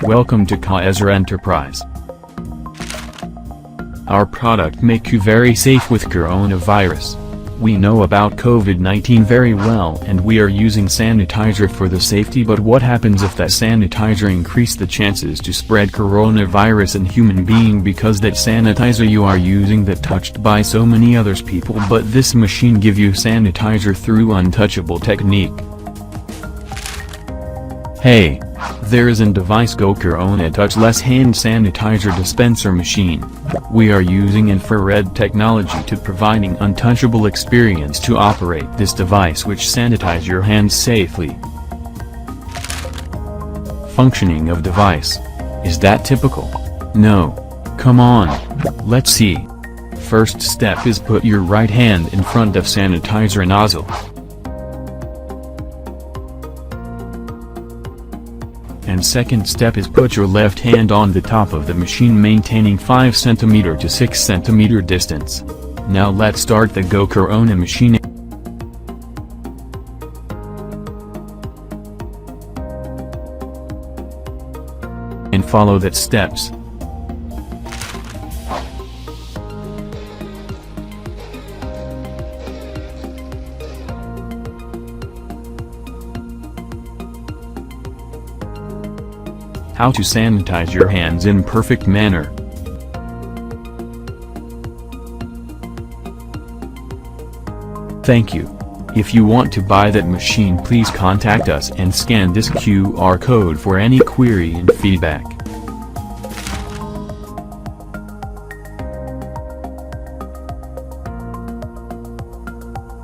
Welcome to SANITIZER Enterprise. Our product make you very safe with coronavirus. We know about COVID-19 very well and we are using sanitizer for the safety, but what happens if that sanitizer increase the chances to spread coronavirus in human being, because that sanitizer you are using that touched by so many others people, but this machine give you sanitizer through untouchable technique. Hey, there is a device Go Corona touchless hand sanitizer dispenser machine. We are using infrared technology to providing untouchable experience to operate this device, which sanitize your hands safely. Functioning of device. Is that typical? No. Come on. Let's see. First step is put your right hand in front of sanitizer nozzle. And second step is put your left hand on the top of the machine, maintaining 5 cm to 6 cm distance. Now let's start the Go Corona machine. And follow that steps. How to sanitize your hands in perfect manner. Thank you. If you want to buy that machine, please contact us and scan this QR code for any query and feedback.